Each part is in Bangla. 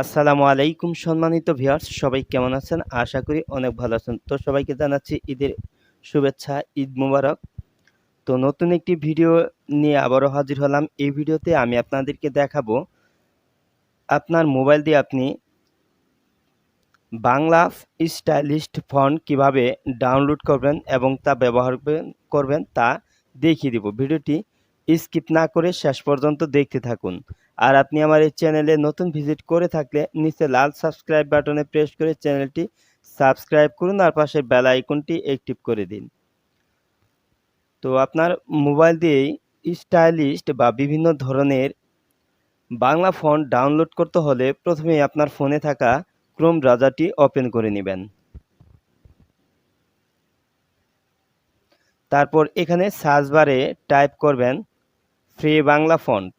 আসসালামু আলাইকুম সম্মানিত ভিউয়ার্স, সবাই কেমন আছেন? আশা করি অনেক ভালো আছেন। তো সবাইকে জানাচ্ছি ঈদের শুভেচ্ছা, ঈদ মুবারক। তো নতুন একটি ভিডিও নিয়ে আবারও হাজির হলাম। এই ভিডিওতে আমি আপনাদেরকে দেখাবো আপনার মোবাইল দিয়ে আপনি বাংলা স্টাইলিস্ট ফন্ট কিভাবে ডাউনলোড করবেন এবং তা ব্যবহার করবেন তা দেখিয়ে দিব। ভিডিওটি স্কিপ না করে শেষ পর্যন্ত দেখতে থাকুন। আর আপনি আমার এই চ্যানেলে নতুন ভিজিট করে থাকলে নিচে লাল সাবস্ক্রাইব বাটনে প্রেস করে চ্যানেলটি সাবস্ক্রাইব করুন আর পাশে বেল আইকনটি অ্যাক্টিভ করে দিন। তো আপনার মোবাইল দিয়েই স্টাইলিস্ট বা বিভিন্ন ধরনের বাংলা ফন্ট ডাউনলোড করতে হলে প্রথমেই আপনার ফোনে থাকা ক্রোম ব্রাউজারটি ওপেন করে নেবেন। তারপর এখানে সার্চ বারে টাইপ করবেন ফ্রি বাংলা ফন্ট।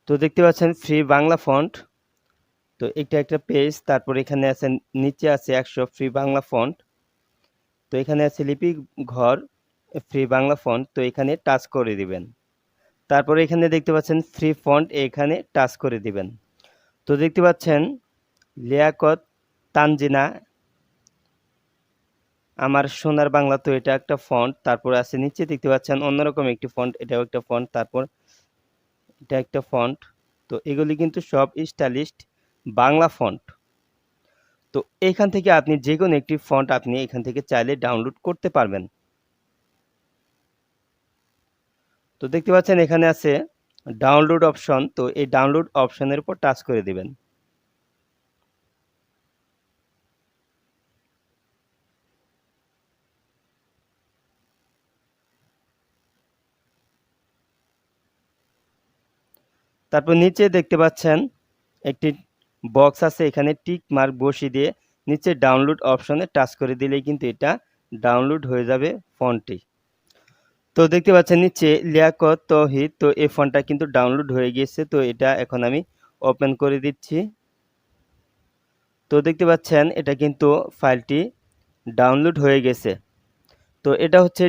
তো দেখতে পাচ্ছেন ফ্রি বাংলা ফন্ট। তো এটা একটা পেজ, তারপর এখানে আছে নিচে আছে 100 ফ্রি বাংলা ফন্ট। তো এখানে আছে লিপি ঘর ফ্রি বাংলা ফন্ট। তো এখানে টাচ করে দিবেন। তারপর এখানে দেখতে পাচ্ছেন ফ্রি ফন্ট, এখানে টাচ করে দিবেন। তো দেখতে পাচ্ছেন লিয়াকত তানজিনা আমার সোনার বাংলা। তো এটা একটা ফন্ট। তারপর আছে নিচে দেখতে পাচ্ছেন অন্যরকম একটি ফন্ট, এটাও একটা ফন্ট। তারপর এটা একটা ফন্ট। তো এগুলি কিন্তু সব স্টাইলিস্ট বাংলা ফন্ট। তো এখান থেকে আপনি যে কোনো একটি ফন্ট আপনি এখান থেকে চাইলে ডাউনলোড করতে পারবেন। তো দেখতে পাচ্ছেন এখানে আছে ডাউনলোড অপশন। তো এই ডাউনলোড অপশনের উপর টাচ করে দিবেন। তারপর নিচে দেখতে পাচ্ছেন একটি বক্স আছে, এখানে টিক মার্ক বসিয়ে দিয়ে নিচে ডাউনলোড অপশনে টাচ করে দিলেই কিন্তু এটা ডাউনলোড হয়ে যাবে ফন্টটি। তো দেখতে পাচ্ছেন নিচে লিয়াকত তৌহিদ। তো এই ফন্টটা কিন্তু ডাউনলোড হয়ে গিয়েছে। তো এটা এখন আমি ওপেন করে দিচ্ছি। তো দেখতে পাচ্ছেন এটা কিন্তু ফাইলটি ডাউনলোড হয়ে গেছে। তো এটা হচ্ছে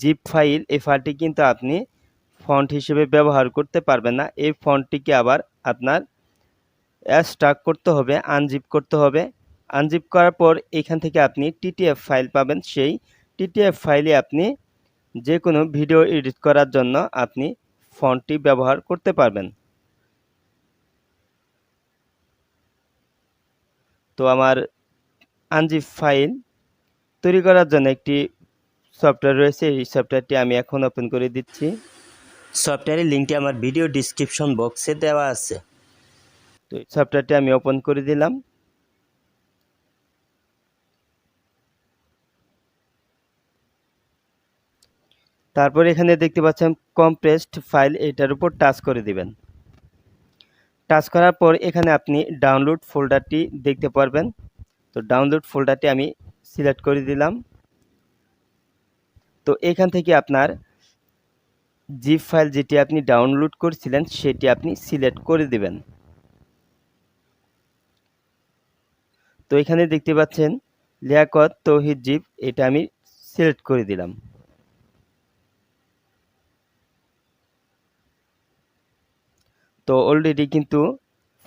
জিপ ফাইল। এই ফাইলটি কিন্তু আপনি ফন্ট হিসেবে ব্যবহার করতে পারবেন না। এই ফন্টটিকে আবার আপনার এক্সট্রাক্ট করতে হবে, আনজিপ করতে হবে। আনজিপ করার পর এখান থেকে আপনি টিটিএফ ফাইল পাবেন। সেই টিটিএফ ফাইলে আপনি যে কোনো ভিডিও এডিট করার জন্য আপনি ফন্টটি ব্যবহার করতে পারবেন। তো আমার আনজিপ ফাইল তৈরি করার জন্য একটি সফটওয়্যার রয়েছে, এই সফটওয়্যারটি আমি এখন ওপেন করে দিচ্ছি। সফটওয়্যারের লিঙ্কটি আমার ভিডিও ডিসক্রিপশন বক্সে দেওয়া আছে। তো এই সফটওয়্যারটি আমি ওপেন করে দিলাম। তারপর এখানে দেখতে পাচ্ছেন কম্প্রেসড ফাইল, এটার উপর টাচ করে দিবেন। টাচ করার পর এখানে আপনি ডাউনলোড ফোল্ডারটি দেখতে পারবেন। তো ডাউনলোড ফোল্ডারটি আমি সিলেক্ট করে দিলাম। তো এখান থেকে আপনার জিপ ফাইল যেটি আপনি ডাউনলোড করেছিলেন সেটি আপনি সিলেক্ট করে দিবেন। তো এখানে দেখতে পাচ্ছেন লিয়াকত তৌহিদ জিপ, এটা আমি সিলেক্ট করে দিলাম। তো অলরেডি কিন্তু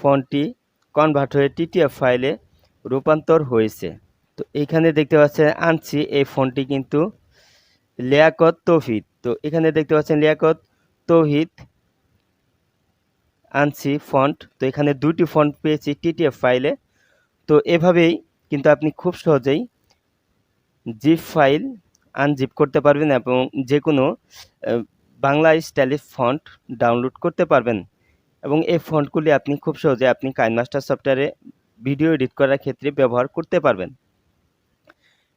ফন্টটি কনভার্ট হয়ে টিটিএফ ফাইলে রূপান্তর হয়েছে। তো এখানে দেখতে পাচ্ছেন আনছি এই ফন্টটি কিন্তু লিয়াকত তৌহিদ। তো এখানে দেখতে পাচ্ছেন লিয়াকত তৌহিদ আনছি ফন্ট। তো এখানে দুটি ফন্ট পেয়েছি টিটিএফ ফাইলে। তো এভাবেই কিন্তু আপনি খুব সহজেই জিপ ফাইল আনজিপ করতে পারবেন এবং যে কোনো বাংলা স্টাইলিশ ফন্ট ডাউনলোড করতে পারবেন। এবং এই ফন্টগুলি আপনি খুব সহজে আপনি কাইনমাস্টার সফটওয়্যারে ভিডিও এডিট করার ক্ষেত্রে ব্যবহার করতে পারবেন।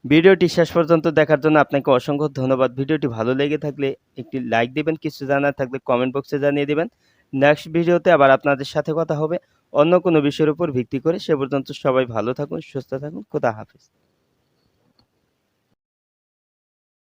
ভিডিওটি শেষ পর্যন্ত দেখার জন্য আপনাকে অসংখ্য ধন্যবাদ। ভিডিওটি ভালো লেগে থাকলে একটি লাইক দিবেন, কিছু জানার থাকলে কমেন্ট বক্সে জানিয়ে দিবেন। নেক্সট ভিডিওতে আবার আপনাদের সাথে কথা হবে অন্য কোনো বিষয়ের উপর ভিত্তি করে। সে পর্যন্ত সবাই ভালো থাকুন, সুস্থ থাকুন। খোদা হাফেজ।